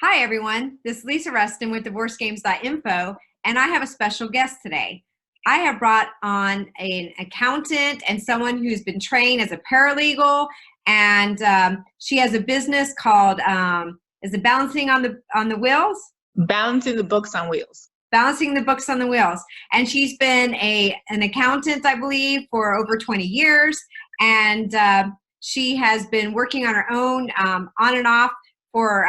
Hi, everyone. This is Lisa Reston with DivorceGames.info, and I have a special guest today. I have brought on an accountant and someone who's been trained as a paralegal, and she has a business called is it Balancing on the Wheels? Balancing the books on wheels. Balancing the Books on the Wheels. And she's been an accountant, I believe, for over 20 years, and she has been working on her own on and off for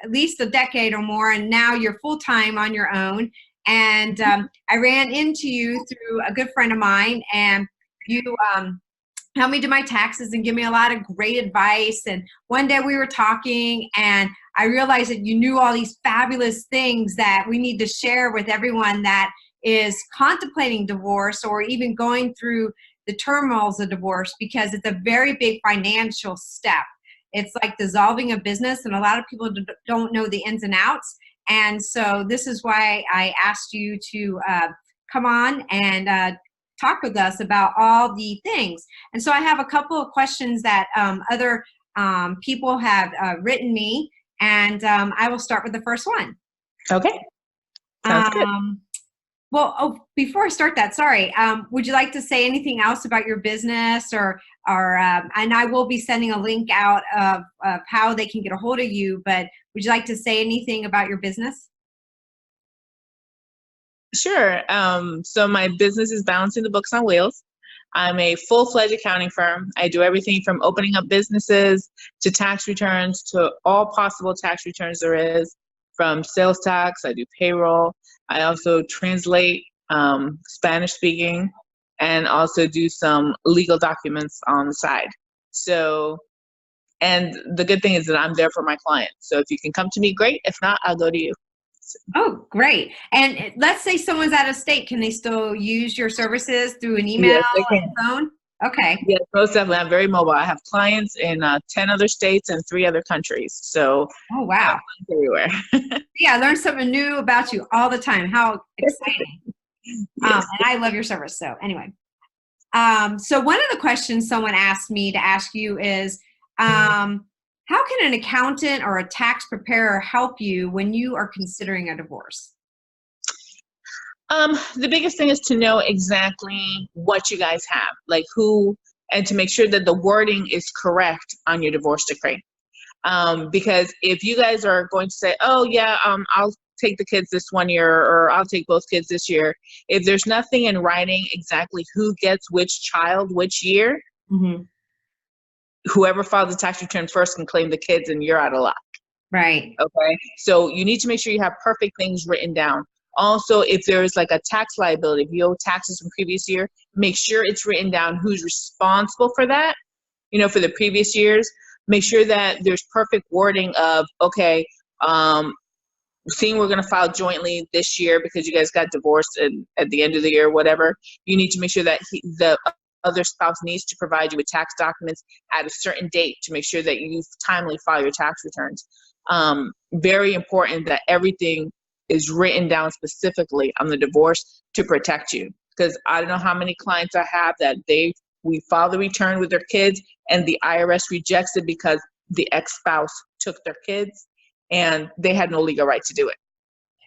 at least a decade or more, and now you're full-time on your own. And I ran into you through a good friend of mine, and you helped me do my taxes and give me a lot of great advice. And one day we were talking, and I realized that you knew all these fabulous things that we need to share with everyone that is contemplating divorce or even going through the turmoils of divorce, because it's a very big financial step. It's like dissolving a business, and a lot of people don't know the ins and outs. And so this is why I asked you to come on and talk with us about all the things. And so I have a couple of questions that other people have written me, and I will start with the first one. Okay. Sounds good. Well, before I start that, sorry, would you like to say anything else about your business, or and I will be sending a link out of how they can get a hold of you, but would you like to say anything about your business? Sure. So my business is Balancing the Books on Wheels. I'm a full-fledged accounting firm. I do everything from opening up businesses to tax returns to all possible tax returns there is, from sales tax. I do payroll. I also translate Spanish speaking, and also do some legal documents on the side. So, and the good thing is that I'm there for my clients. So if you can come to me, great. If not, I'll go to you. Oh, great. And let's say someone's out of state. Can they still use your services through an email Yes, they and can. phone? Okay. Yes, most definitely. I'm very mobile. I have clients in 10 other states and 3 other countries. So Oh, I have wow. clients everywhere. Yeah, I learn something new about you all the time. How exciting. Yes. And I love your service. So anyway, so one of the questions someone asked me to ask you is, how can an accountant or a tax preparer help you when you are considering a divorce? The biggest thing is to know exactly what you guys have, like who, and to make sure that the wording is correct on your divorce decree. Because if you guys are going to say, oh yeah, I'll take the kids this one year, or I'll take both kids this year, if there's nothing in writing exactly who gets which child which year, whoever files the tax return first can claim the kids, and you're out of luck. Right. Okay, so you need to make sure you have perfect things written down. Also, if there's like a tax liability, if you owe taxes from previous year, make sure it's written down who's responsible for that, for the previous years. Make sure that there's perfect wording of, okay, seeing we're going to file jointly this year because you guys got divorced at the end of the year, whatever. You need to make sure that the other spouse needs to provide you with tax documents at a certain date to make sure that you timely file your tax returns. Very important that everything is written down specifically on the divorce to protect you. Because I don't know how many clients I have that we file the return with their kids, and the IRS rejects it because the ex-spouse took their kids and they had no legal right to do it.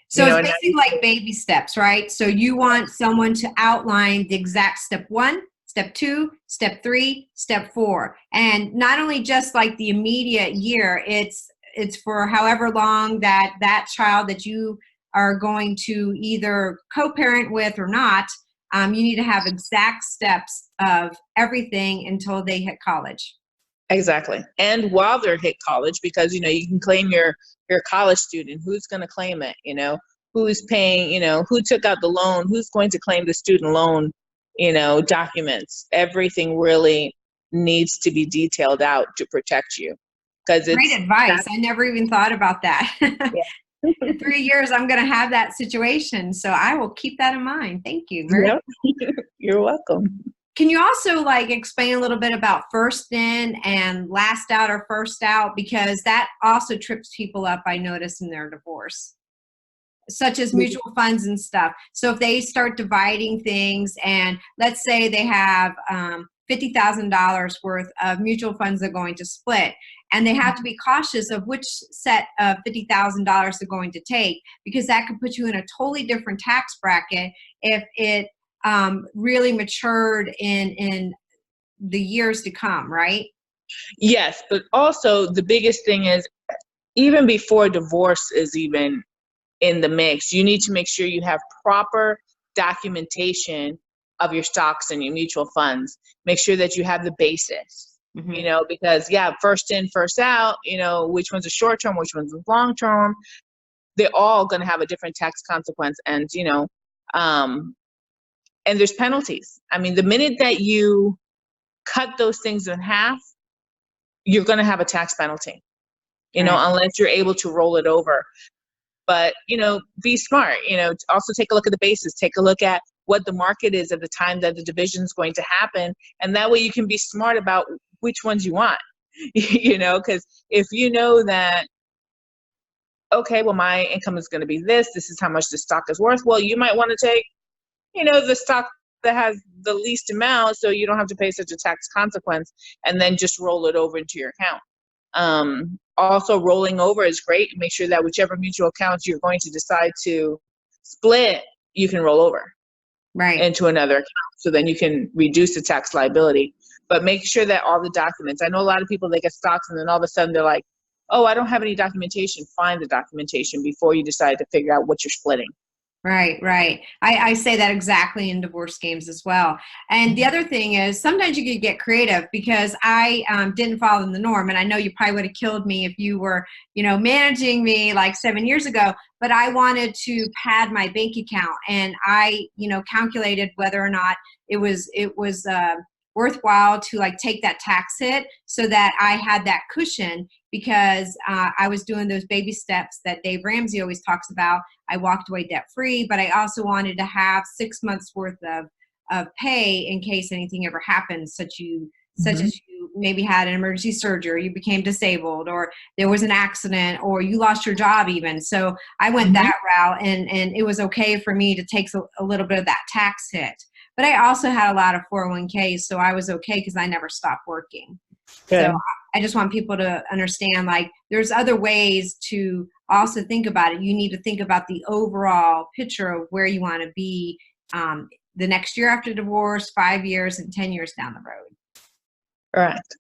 So it's basically like baby steps, right? So you want someone to outline the exact step 1, step 2, step 3, step 4. And not only just like the immediate year, it's for however long that child that you are going to either co-parent with or not. You need to have exact steps of everything until they hit college. Exactly. And while they're hit college, because, you can claim your college student, who's going to claim it, who's paying, who took out the loan, who's going to claim the student loan, documents. Everything really needs to be detailed out to protect you. Great advice. I never even thought about that. Yeah. In 3 years, I'm going to have that situation. So I will keep that in mind. Thank you. Yep. You're welcome. Can you also explain a little bit about first in and last out or first out? Because that also trips people up, I notice, in their divorce, such as mutual funds and stuff. So if they start dividing things, and let's say they have $50,000 worth of mutual funds they're going to split, and they have to be cautious of which set of $50,000 they're going to take, because that could put you in a totally different tax bracket if it really matured in the years to come, right? Yes, but also the biggest thing is, even before divorce is even in the mix, you need to make sure you have proper documentation of your stocks and your mutual funds. Make sure that you have the basis, because first in, first out, which one's a short term, which one's a long term, they're all going to have a different tax consequence. And, and there's penalties. I mean, the minute that you cut those things in half, you're going to have a tax penalty, unless you're able to roll it over. But, be smart, also take a look at the basis, take a look at what the market is at the time that the division is going to happen. And that way you can be smart about which ones you want, because if you know that, okay, well, my income is going to be this is how much the stock is worth. Well, you might want to take, the stock that has the least amount, so you don't have to pay such a tax consequence, and then just roll it over into your account. Also, rolling over is great. Make sure that whichever mutual accounts you're going to decide to split, you can roll over into another account, so then you can reduce the tax liability. But make sure that all the documents, I know a lot of people, they get stocks and then all of a sudden they're like, oh, I don't have any documentation. Find the documentation before you decide to figure out what you're splitting. Right. I say that exactly in divorce games as well. And the other thing is, sometimes you could get creative, because I didn't follow the norm. And I know you probably would have killed me if you were, managing me like 7 years ago, but I wanted to pad my bank account. And I, calculated whether or not it was worthwhile to like take that tax hit, so that I had that cushion, because I was doing those baby steps that Dave Ramsey always talks about. I walked away debt free, but I also wanted to have 6 months worth of pay in case anything ever happens, such as you maybe had an emergency surgery, or you became disabled, or there was an accident, or you lost your job even. So I went that route, and it was okay for me to take a little bit of that tax hit. But I also had a lot of 401ks, so I was okay because I never stopped working. Good. So I just want people to understand, like, there's other ways to also think about it. You need to think about the overall picture of where you want to be the next year after divorce, 5 years, and 10 years down the road. Correct.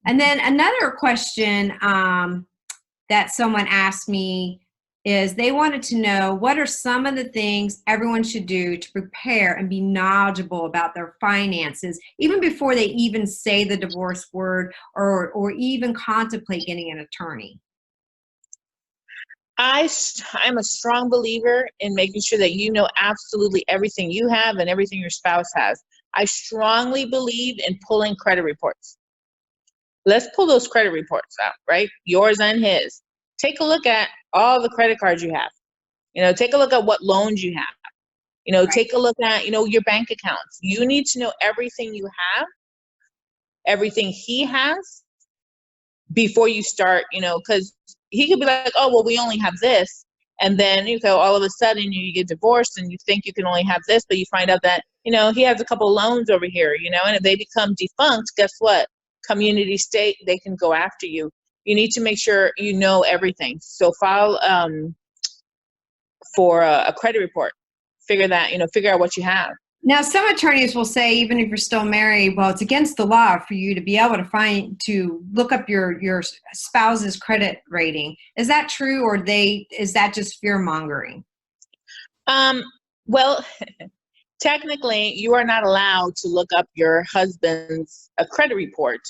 And then another question that someone asked me is, they wanted to know, what are some of the things everyone should do to prepare and be knowledgeable about their finances, even before they even say the divorce word, or even contemplate getting an attorney? I'm a strong believer in making sure that you know absolutely everything you have and everything your spouse has. I strongly believe in pulling credit reports. Let's pull those credit reports out, right? Yours and his. Take a look at all the credit cards you have. Take a look at what loans you have. Take a look at, your bank accounts. You need to know everything you have, everything he has, before you start, because he could be like, oh, well, we only have this. And then, all of a sudden you get divorced and you think you can only have this, but you find out that, he has a couple loans over here, and if they become defunct, guess what? Community state, they can go after you. You need to make sure you know everything. So file for a credit report. Figure out what you have. Now, some attorneys will say, even if you're still married, well, it's against the law for you to be able to look up your spouse's credit rating. Is that true, or is that just fear mongering? Well, technically, you are not allowed to look up your husband's credit report.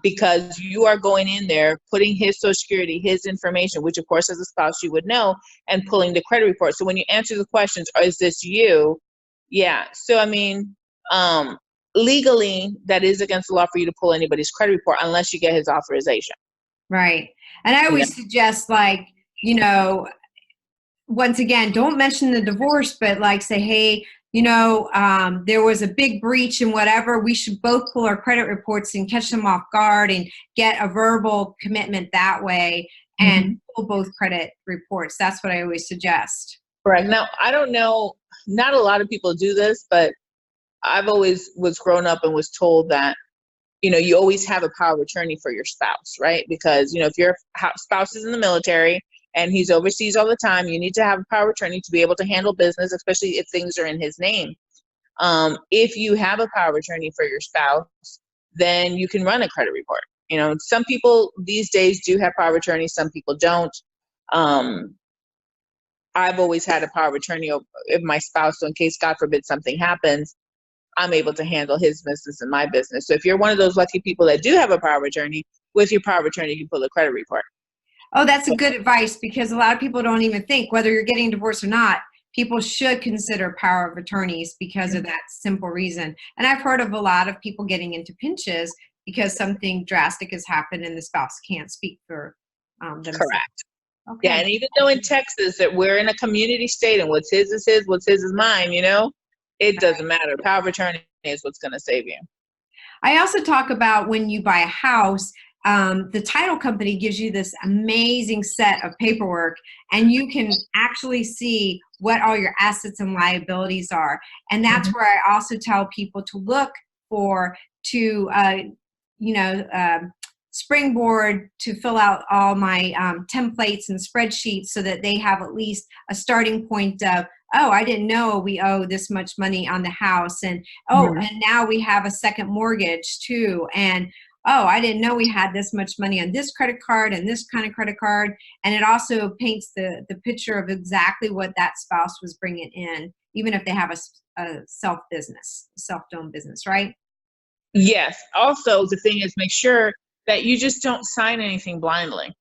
Because you are going in there, putting his Social Security, his information, which of course as a spouse you would know, and pulling the credit report. So when you answer the questions, is this you? Yeah. So I mean, legally, that is against the law for you to pull anybody's credit report unless you get his authorization. Right. And I always suggest, like, once again, don't mention the divorce, but like say, hey, there was a big breach and whatever, we should both pull our credit reports and catch them off guard and get a verbal commitment that way, and pull both credit reports. That's what I always suggest. Correct. Now, I don't know, not a lot of people do this, but I've always was grown up and was told that you always have a power of attorney for your spouse, right? Because, if your spouse is in the military and he's overseas all the time, you need to have a power of attorney to be able to handle business, especially if things are in his name. If you have a power of attorney for your spouse, then you can run a credit report. Some people these days do have power of attorney, some people don't. I've always had a power of attorney over my spouse, so in case, God forbid, something happens, I'm able to handle his business and my business. So if you're one of those lucky people that do have a power of attorney, with your power of attorney, you pull a credit report. Oh, that's a good advice, because a lot of people don't even think, whether you're getting divorced or not, people should consider power of attorneys because of that simple reason. And I've heard of a lot of people getting into pinches because something drastic has happened and the spouse can't speak for themselves. Correct. Okay. Yeah, and even though in Texas that we're in a community state and what's his is his, what's his is mine, it doesn't matter. Power of attorney is what's going to save you. I also talk about when you buy a house, the title company gives you this amazing set of paperwork, and you can actually see what all your assets and liabilities are. And that's where I also tell people to look for springboard to fill out all my templates and spreadsheets so that they have at least a starting point of, oh, I didn't know we owe this much money on the house. And, and now we have a second mortgage too. And, oh, I didn't know we had this much money on this credit card and this kind of credit card. And it also paints the picture of exactly what that spouse was bringing in, even if they have a self-owned business, right? Yes. Also, the thing is, make sure that you just don't sign anything blindly.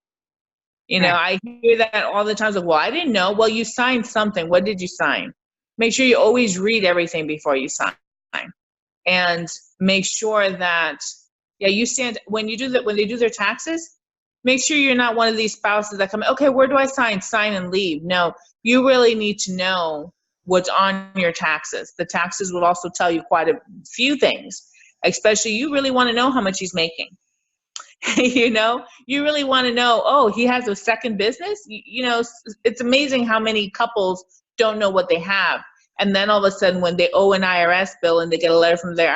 I hear that all the time. Like, well, I didn't know. Well, you signed something. What did you sign? Make sure you always read everything before you sign, and make sure that you stand when you do that. When they do their taxes, make sure you're not one of these spouses that come, okay, where do I sign? Sign and leave. No, you really need to know what's on your taxes. The taxes will also tell you quite a few things. Especially, you really want to know how much he's making. You really want to know, oh, he has a second business. It's amazing how many couples don't know what they have. And then all of a sudden, when they owe an IRS bill and they get a letter from their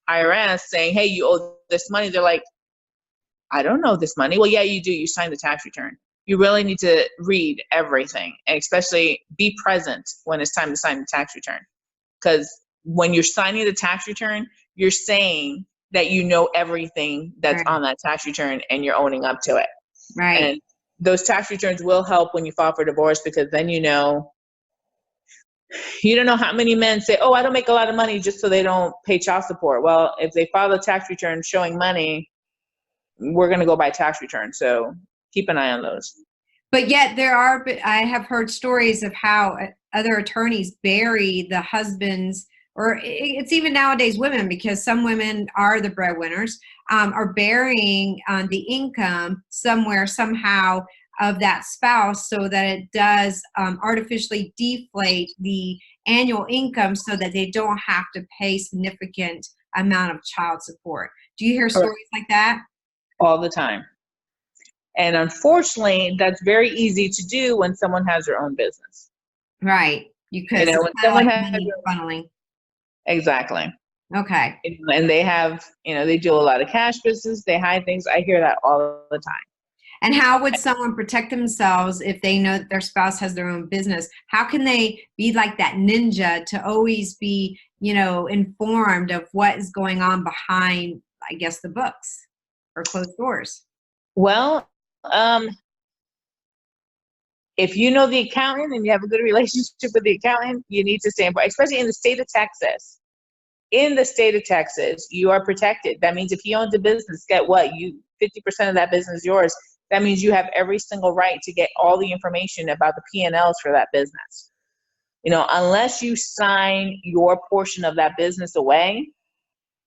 IRS saying, hey, you owe this money, they're like, I don't know this money. Well, yeah, you do. You signed the tax return. You really need to read everything, and especially be present when it's time to sign the tax return. Because when you're signing the tax return, you're saying that you know everything that's on that tax return and you're owning up to it. Right. And those tax returns will help when you file for divorce, because then you don't know how many men say, oh, I don't make a lot of money, just so they don't pay child support. Well, if they file a tax return showing money, we're going to go by tax return. So keep an eye on those. But yet I have heard stories of how other attorneys bury the husbands, or it's even nowadays women, because some women are the breadwinners, are burying the income somewhere, somehow, of that spouse, so that it does artificially deflate the annual income so that they don't have to pay significant amount of child support. Do you hear stories like that? All the time. And unfortunately, that's very easy to do when someone has their own business. Right. Because when someone has money funneling. Exactly. Okay. And they have, they do a lot of cash business. They hide things. I hear that all the time. And how would someone protect themselves if they know that their spouse has their own business? How can they be like that ninja to always be, informed of what is going on behind, I guess, the books or closed doors? Well, if you know the accountant and you have a good relationship with the accountant, you need to stand by, especially in the state of Texas. In the state of Texas, you are protected. That means if he owns a business, get what? 50% of that business is yours. That means you have every single right to get all the information about the P&Ls for that business. Unless you sign your portion of that business away,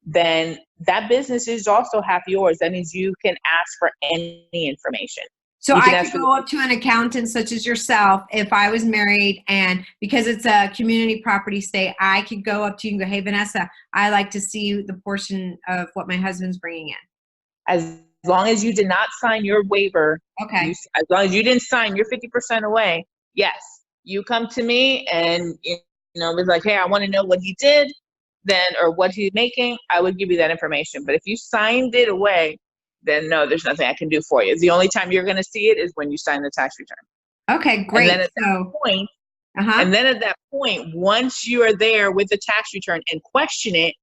then that business is also half yours. That means you can ask for any information. So I could go up to an accountant such as yourself if I was married, and because it's a community property state, I could go up to you and go, hey, Vanessa, I like to see the portion of what my husband's bringing in. As long as you did not sign your waiver, okay. As long as you didn't sign your 50% away, yes, you come to me and, be like, hey, I want to know what he did. then, or what he's making, I would give you that information. But if you signed it away, then no, there's nothing I can do for you. The only time you're going to see it is when you sign the tax return. Okay, great. And then at that point, uh-huh. and then at that point, once you are there with the tax return and question it,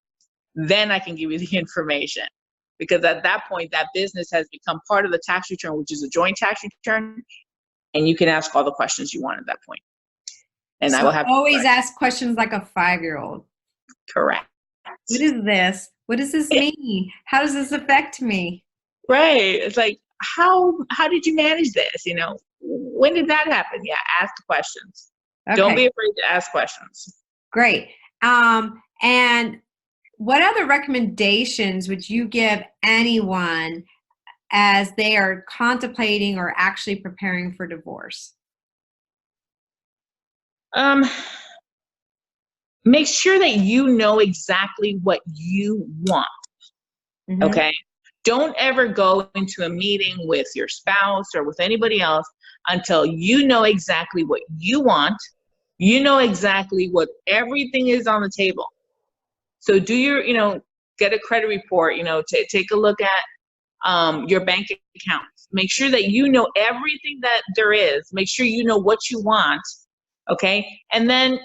then I can give you the information. Because at that point, that business has become part of the tax return, which is a joint tax return, and you can ask all the questions you want at that point. And so I will have always ask questions like a 5-year-old. Correct. What is this? What does this mean? How does this affect me? Right. It's like, how did you manage this? You know, when did that happen? Yeah, ask the questions. Okay. Don't be afraid to ask questions. Great. And what other recommendations would you give anyone as they are contemplating or actually preparing for divorce? Make sure that you know exactly what you want. Mm-hmm. Okay? Don't ever go into a meeting with your spouse or with anybody else until you know exactly what you want. You know exactly what everything is on the table. So do your, get a credit report, take a look at your bank accounts. Make sure that you know everything that there is. Make sure you know what you want, okay? And then,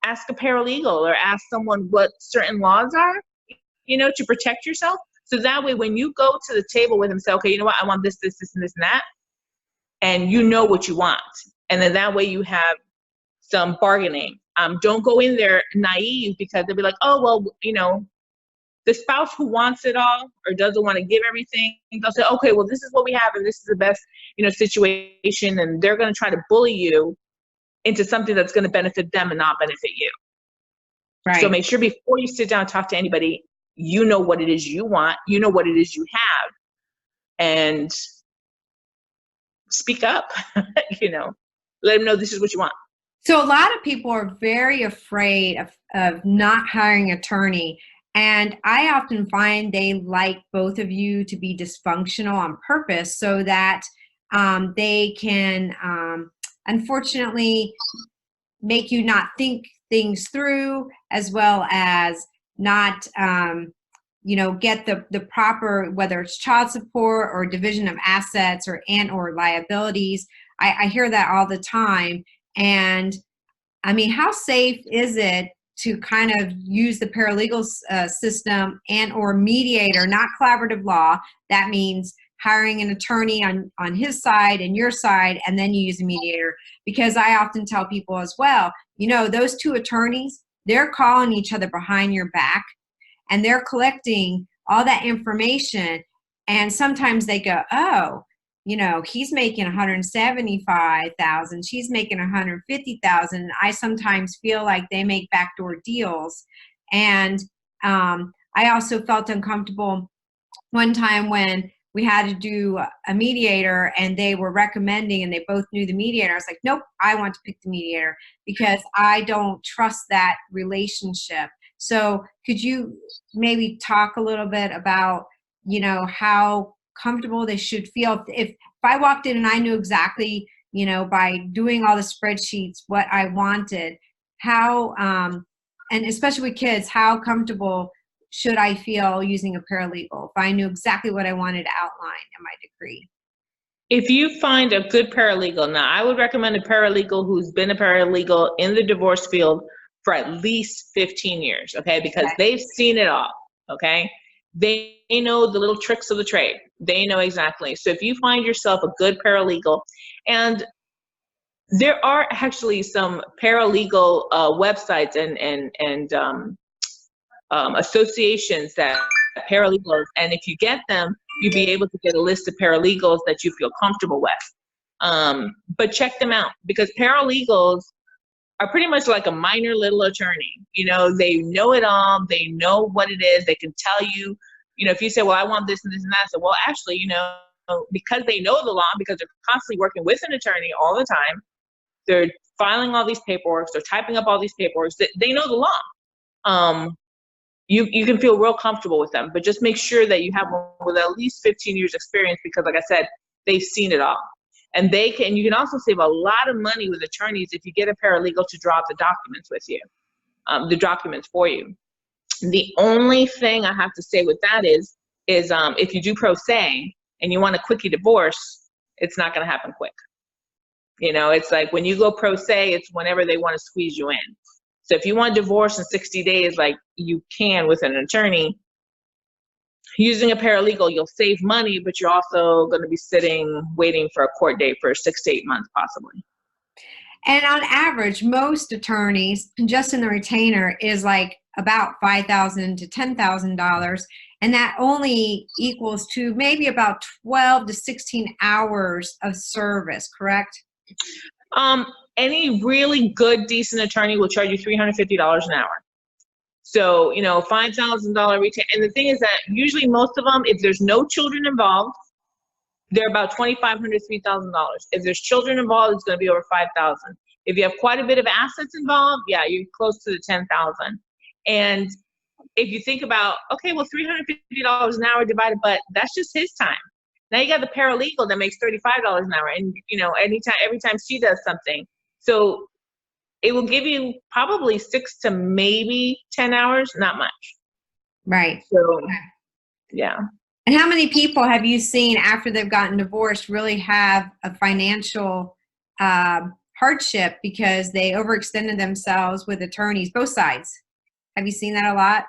ask a paralegal or ask someone what certain laws are, to protect yourself. So that way, when you go to the table with them, say, okay, you know what, I want this, this, this, and this, and that, and you know what you want. And then that way you have some bargaining. Don't go in there naive, because they'll be like, oh, well, the spouse who wants it all or doesn't want to give everything, they'll say, okay, well, this is what we have and this is the best, situation. And they're going to try to bully you into something that's going to benefit them and not benefit you. Right. So make sure before you sit down and talk to anybody, you know what it is you want, you know what it is you have, and speak up, let them know this is what you want. So a lot of people are very afraid of not hiring an attorney. And I often find they like both of you to be dysfunctional on purpose so that they can, unfortunately, make you not think things through, as well as not, get the proper, whether it's child support or division of assets or liabilities. I hear that all the time. And I mean, how safe is it to kind of use the paralegal system and or mediator, not collaborative law? That means hiring an attorney on his side and your side, and then you use a mediator. Because I often tell people as well, those two attorneys, they're calling each other behind your back and they're collecting all that information. And sometimes they go, oh, he's making 175,000. She's making 150,000. I sometimes feel like they make backdoor deals. And I also felt uncomfortable one time when we had to do a mediator and they were recommending, and they both knew the mediator. I was like, nope, I want to pick the mediator because I don't trust that relationship. So could you maybe talk a little bit about, how comfortable they should feel if I walked in and I knew exactly, by doing all the spreadsheets what I wanted, how and especially with kids, how comfortable should I feel using a paralegal if I knew exactly what I wanted to outline in my decree? If you find a good paralegal, now I would recommend a paralegal who's been a paralegal in the divorce field for at least 15 years, okay? Because they've seen it all, okay? They know the little tricks of the trade. They know exactly. So if you find yourself a good paralegal, and there are actually some paralegal websites and associations that paralegals, and if you get them, you'll be able to get a list of paralegals that you feel comfortable with. But check them out, because paralegals are pretty much like a minor little attorney. They know it all. They know what it is. They can tell you, if you say, well, I want this and this and that. So, well, actually, because they know the law, because they're constantly working with an attorney all the time, they're filing all these paperwork, they're typing up all these paperwork, they know the law. You can feel real comfortable with them, but just make sure that you have one with at least 15 years experience, because like I said, they've seen it all. And you can also save a lot of money with attorneys if you get a paralegal to draw up the documents with you. the documents for you. The only thing I have to say with that is if you do pro se and you want a quickie divorce, it's not going to happen quick. It's like when you go pro se, it's whenever they want to squeeze you in. So if you want divorce in 60 days, like you can with an attorney, using a paralegal, you'll save money, but you're also going to be waiting for a court date for 6 to 8 months possibly. And on average, most attorneys, just in the retainer, is like about $5,000 to $10,000, and that only equals to maybe about 12 to 16 hours of service, correct? Any really good, decent attorney will charge you $350 an hour. So, $5,000 retainer. And the thing is that usually most of them, if there's no children involved, they're about $2,500, $3,000. If there's children involved, it's going to be over $5,000. If you have quite a bit of assets involved, yeah, you're close to the $10,000. And if you think about, okay, well, $350 an hour divided, but that's just his time. Now you got the paralegal that makes $35 an hour, and every time she does something, so it will give you probably 6 to maybe 10 hours, not much. Right. So, yeah. And how many people have you seen after they've gotten divorced really have a financial hardship because they overextended themselves with attorneys, both sides? Have you seen that a lot?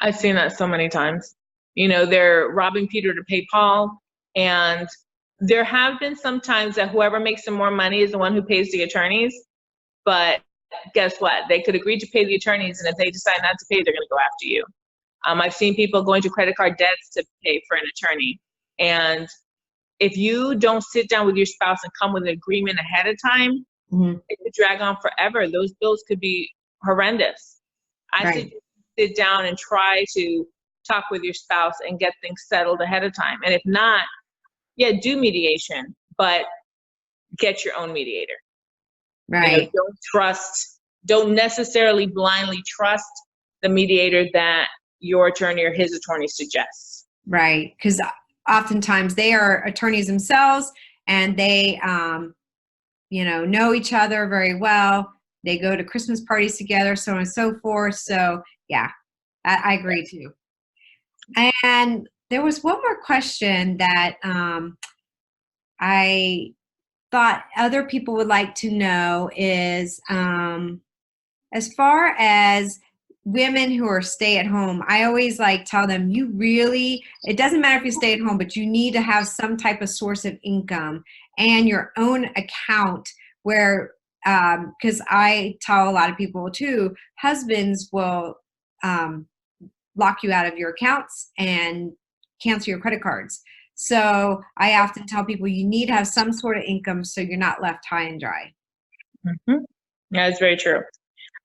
I've seen that so many times. They're robbing Peter to pay Paul. And there have been some times that whoever makes the more money is the one who pays the attorneys. But guess what? They could agree to pay the attorneys, and if they decide not to pay, they're going to go after you. I've seen people going to credit card debts to pay for an attorney. And if you don't sit down with your spouse and come with an agreement ahead of time, it could drag on forever. Those bills could be horrendous. I suggest you sit down and try to talk with your spouse and get things settled ahead of time. And if not, do mediation, but get your own mediator. Right. Don't necessarily blindly trust the mediator that your attorney or his attorney suggests. Right. Because oftentimes they are attorneys themselves, and they, know each other very well. They go to Christmas parties together, so on and so forth. So yeah, I agree too. And there was one more question that I thought other people would like to know is, as far as women who are stay at home, I always tell them, it doesn't matter if you stay at home, but you need to have some type of source of income and your own account where, because I tell a lot of people too, husbands will lock you out of your accounts and cancel your credit cards. So I often tell people you need to have some sort of income so you're not left high and dry. Mm-hmm. Yeah, that's very true.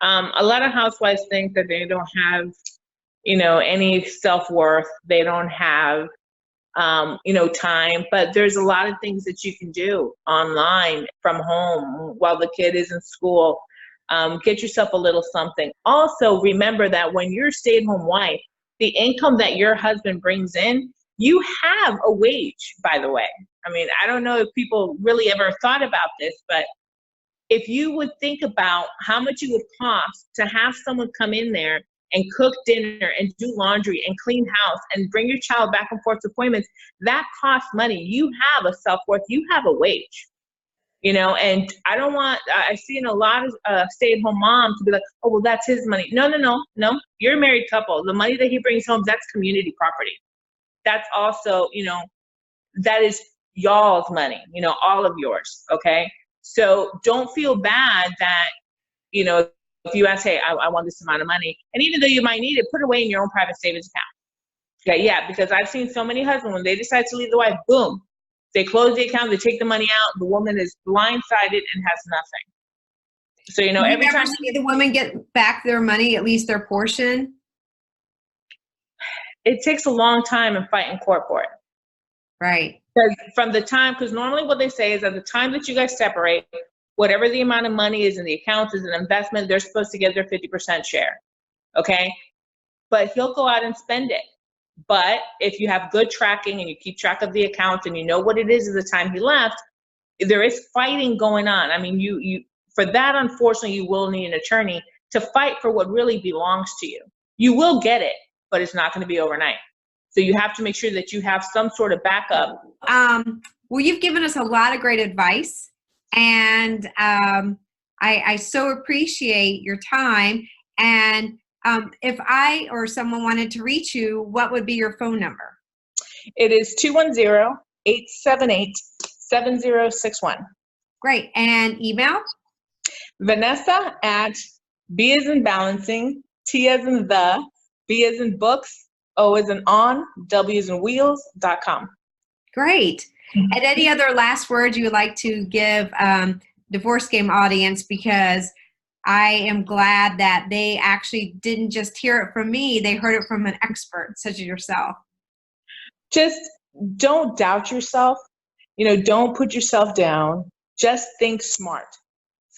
A lot of housewives think that they don't have, any self-worth. They don't have, time, but there's a lot of things that you can do online from home while the kid is in school. Get yourself a little something. Also, remember that when you're a stay-at-home wife, the income that your husband brings in, you have a wage, by the way. I mean, I don't know if people really ever thought about this, but if you would think about how much it would cost to have someone come in there and cook dinner and do laundry and clean house and bring your child back and forth to appointments, that costs money. You have a self-worth, you have a wage, and I see in a lot of stay-at-home moms to be like, oh, well, that's his money. No. You're a married couple. The money that he brings home, that's community property. That's also, that is y'all's money, all of yours. Okay. So don't feel bad that, if you ask, hey, I want this amount of money. And even though you might need it, put it away in your own private savings account. Okay. Yeah. Because I've seen so many husbands, when they decide to leave the wife, boom, they close the account, they take the money out. The woman is blindsided and has nothing. So, every time see the women get back their money, at least their portion. It takes a long time and fight in court for it. Right. Because normally what they say is at the time that you guys separate, whatever the amount of money is in the accounts is an investment, they're supposed to get their 50% share. Okay. But he'll go out and spend it. But if you have good tracking and you keep track of the accounts and you know what it is at the time he left, there is fighting going on. I mean, you for that, unfortunately, you will need an attorney to fight for what really belongs to you. You will get it, but it's not going to be overnight. So you have to make sure that you have some sort of backup. Well, you've given us a lot of great advice, and I so appreciate your time. And if I or someone wanted to reach you, what would be your phone number? It is 210-878-7061. Great. And email? Vanessa at B as in balancing, T as in the, B as in books, O as in on, W as in wheels.com. Great. And any other last words you would like to give Divorce Game audience? Because I am glad that they actually didn't just hear it from me, they heard it from an expert such as yourself. Just don't doubt yourself. Don't put yourself down. Just think smart.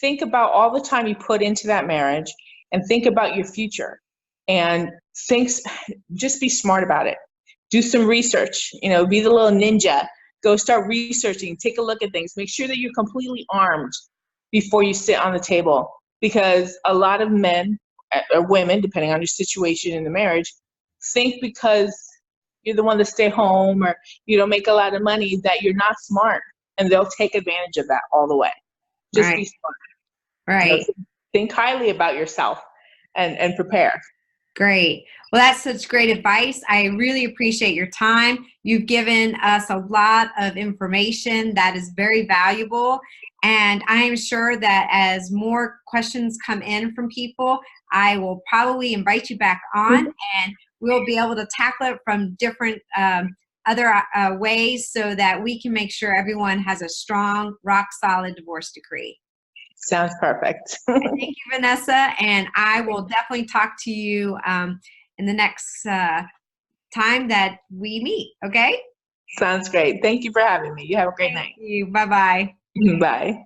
Think about all the time you put into that marriage and think about your future. And just be smart about it. Do some research, be the little ninja. Go start researching, take a look at things. Make sure that you're completely armed before you sit on the table. Because a lot of men or women, depending on your situation in the marriage, think because you're the one to stay home or you don't make a lot of money that you're not smart, and they'll take advantage of that all the way. Just be smart. Right. Think highly about yourself and prepare. Great. Well, that's such great advice. I really appreciate your time. You've given us a lot of information that is very valuable. And I am sure that as more questions come in from people, I will probably invite you back on and we'll be able to tackle it from different other ways so that we can make sure everyone has a strong, rock-solid divorce decree. Sounds perfect. Thank you, Vanessa, and I will definitely talk to you in the next time that we meet, okay? Sounds great. Thank you for having me. You have a great night. Thank you. Bye-bye. Bye.